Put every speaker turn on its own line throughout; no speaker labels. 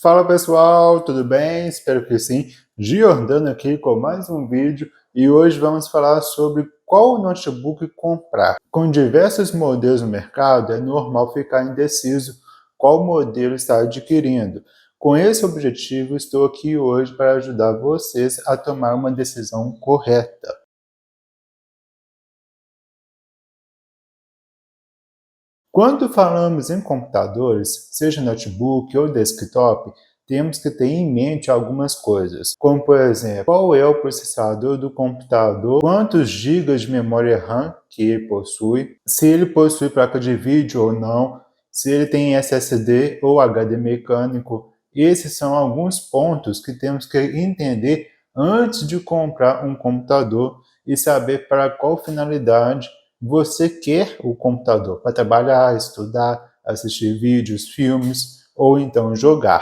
Fala pessoal, tudo bem? Espero que sim. Giordano aqui com mais um vídeo e hoje vamos falar sobre qual notebook comprar. Com diversos modelos no mercado, é normal ficar indeciso qual modelo está adquirindo. Com esse objetivo, estou aqui hoje para ajudar vocês a tomar uma decisão correta. Quando falamos em computadores, seja notebook ou desktop, temos que ter em mente algumas coisas, como por exemplo, qual é o processador do computador, quantos gigas de memória RAM que ele possui, se ele possui placa de vídeo ou não, se ele tem SSD ou HD mecânico. Esses são alguns pontos que temos que entender antes de comprar um computador e saber para qual finalidade você quer o computador para trabalhar, estudar, assistir vídeos, filmes ou então jogar.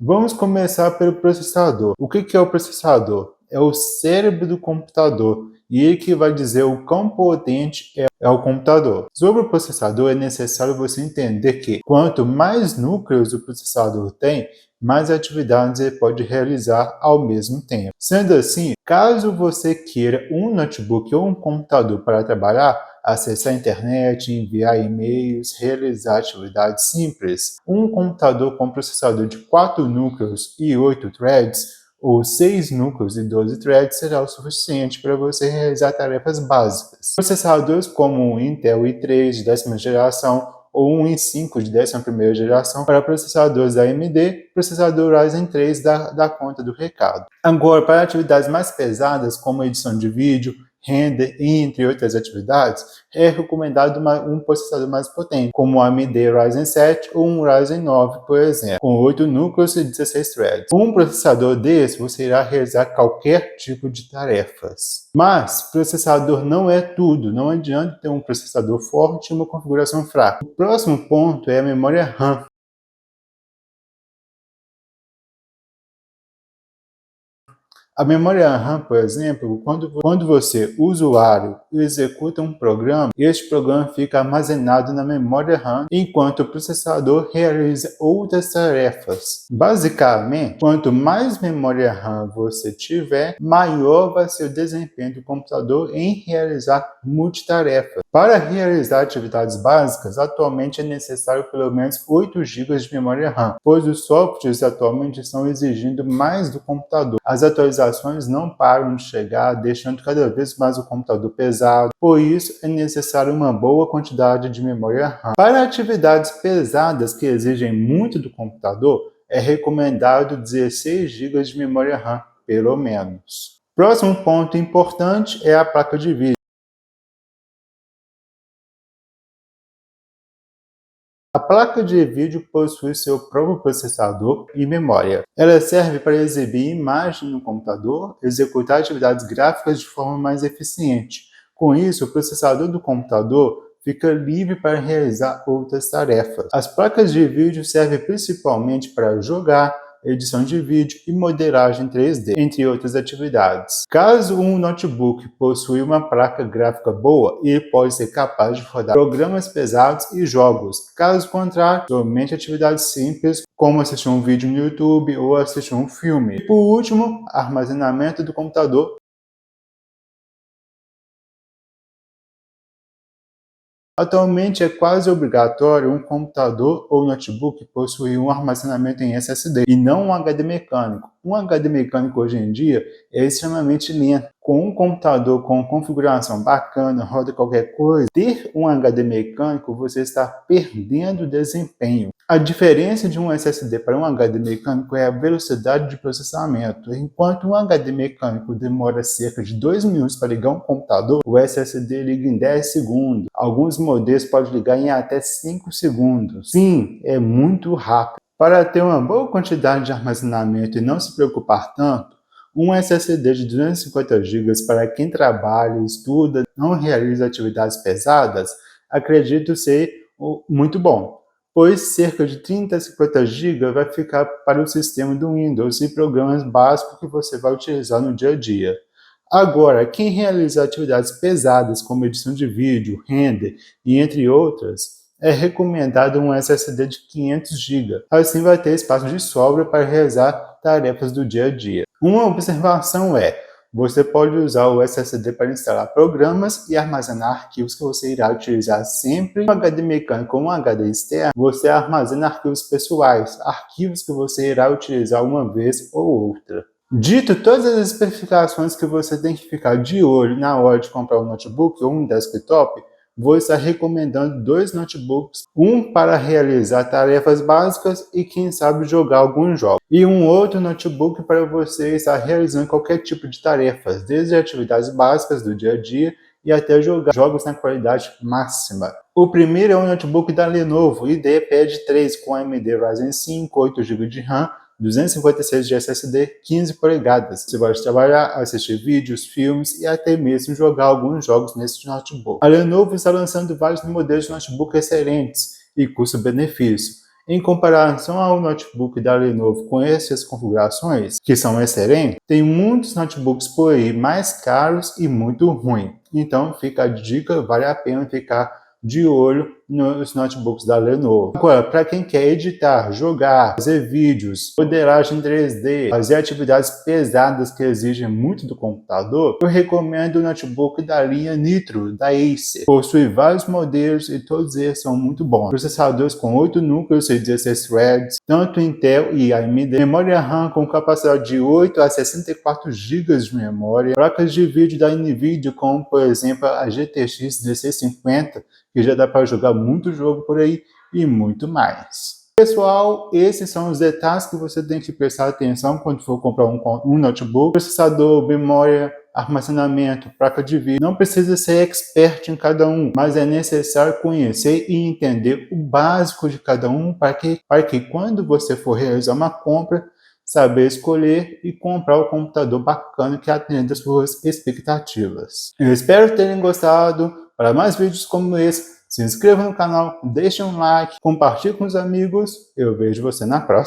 Vamos começar pelo processador. O que é o processador? É o cérebro do computador e ele que vai dizer o quão potente é o computador. Sobre o processador, é necessário você entender que quanto mais núcleos o processador tem, mais atividades ele pode realizar ao mesmo tempo. Sendo assim, caso você queira um notebook ou um computador para trabalhar, acessar a internet, enviar e-mails, realizar atividades simples, um computador com processador de 4 núcleos e 8 threads, ou 6 núcleos e 12 threads será o suficiente para você realizar tarefas básicas. Processadores como o Intel i3 de 10ª geração ou um i5 de 11ª geração para processadores AMD, processador Ryzen 3 dá conta do recado. Agora, para atividades mais pesadas como edição de vídeo, render, entre outras atividades, é recomendado um processador mais potente, como o AMD Ryzen 7 ou um Ryzen 9, por exemplo, com 8 núcleos e 16 threads. Com um processador desse, você irá realizar qualquer tipo de tarefas. Mas, processador não é tudo, não adianta ter um processador forte e uma configuração fraca. O próximo ponto é a memória RAM. A memória RAM, por exemplo, quando você, usuário, executa um programa, este programa fica armazenado na memória RAM enquanto o processador realiza outras tarefas. Basicamente, quanto mais memória RAM você tiver, maior vai ser o desempenho do computador em realizar multitarefas. Para realizar atividades básicas, atualmente é necessário pelo menos 8 GB de memória RAM, pois os softwares atualmente estão exigindo mais do computador. As atualizações não param de chegar, deixando cada vez mais o computador pesado. Por isso, é necessário uma boa quantidade de memória RAM. Para atividades pesadas que exigem muito do computador, é recomendado 16 GB de memória RAM, pelo menos. Próximo ponto importante é a placa de vídeo. A placa de vídeo possui seu próprio processador e memória. Ela serve para exibir imagem no computador, executar atividades gráficas de forma mais eficiente. Com isso, o processador do computador fica livre para realizar outras tarefas. As placas de vídeo servem principalmente para jogar, edição de vídeo e modelagem 3D, entre outras atividades. Caso um notebook possui uma placa gráfica boa, ele pode ser capaz de rodar programas pesados e jogos. Caso contrário, somente atividades simples, como assistir um vídeo no YouTube ou assistir um filme. E por último, armazenamento do computador. Atualmente é quase obrigatório um computador ou notebook possuir um armazenamento em SSD e não um HD mecânico. Um HD mecânico hoje em dia é extremamente lento. Com um computador com configuração bacana, roda qualquer coisa, ter um HD mecânico você está perdendo desempenho. A diferença de um SSD para um HD mecânico é a velocidade de processamento. Enquanto um HD mecânico demora cerca de 2 minutos para ligar um computador, o SSD liga em 10 segundos. Alguns modelos podem ligar em até 5 segundos. Sim, é muito rápido. Para ter uma boa quantidade de armazenamento e não se preocupar tanto, um SSD de 250 GB para quem trabalha, estuda, não realiza atividades pesadas, acredito ser muito bom, pois cerca de 30 a 50 GB vai ficar para o sistema do Windows e programas básicos que você vai utilizar no dia a dia. Agora, quem realiza atividades pesadas como edição de vídeo, render e entre outras, é recomendado um SSD de 500 GB. Assim vai ter espaço de sobra para realizar tarefas do dia a dia. Uma observação é: você pode usar o SSD para instalar programas e armazenar arquivos que você irá utilizar sempre. Um HD mecânico ou um HD externo, você armazena arquivos pessoais, arquivos que você irá utilizar uma vez ou outra. Dito todas as especificações que você tem que ficar de olho na hora de comprar um notebook ou um desktop, vou estar recomendando 2 notebooks, um para realizar tarefas básicas e quem sabe jogar alguns jogos, e um outro notebook para você estar realizando qualquer tipo de tarefas, desde atividades básicas do dia a dia e até jogar jogos na qualidade máxima. O primeiro é um notebook da Lenovo IdeaPad 3 com AMD Ryzen 5, 8 GB de RAM, 256 de SSD, 15 polegadas. Você pode trabalhar, assistir vídeos, filmes e até mesmo jogar alguns jogos nesse notebook. A Lenovo está lançando vários modelos de notebook excelentes e custo-benefício. Em comparação ao notebook da Lenovo com essas configurações, que são excelentes, tem muitos notebooks por aí mais caros e muito ruins. Então fica a dica, vale a pena ficar de olho nos notebooks da Lenovo. Agora, para quem quer editar, jogar, fazer vídeos, modelagem 3D, fazer atividades pesadas que exigem muito do computador, eu recomendo o notebook da linha Nitro, da Acer. Possui vários modelos e todos eles são muito bons. Processadores com 8 núcleos e 16 threads, tanto Intel e AMD, memória RAM com capacidade de 8 a 64 GB de memória, placas de vídeo da Nvidia como, por exemplo, a GTX 1650, que já dá para jogar muito jogo por aí e muito mais. Pessoal, esses são os detalhes que você tem que prestar atenção quando for comprar um notebook. Processador, memória, armazenamento, placa de vídeo. Não precisa ser expert em cada um, mas é necessário conhecer e entender o básico de cada um para que quando você for realizar uma compra, saber escolher e comprar o computador bacana que atenda às suas expectativas. Eu espero terem gostado. Para mais vídeos como esse, se inscreva no canal, deixe um like, compartilhe com os amigos. Eu vejo você na próxima.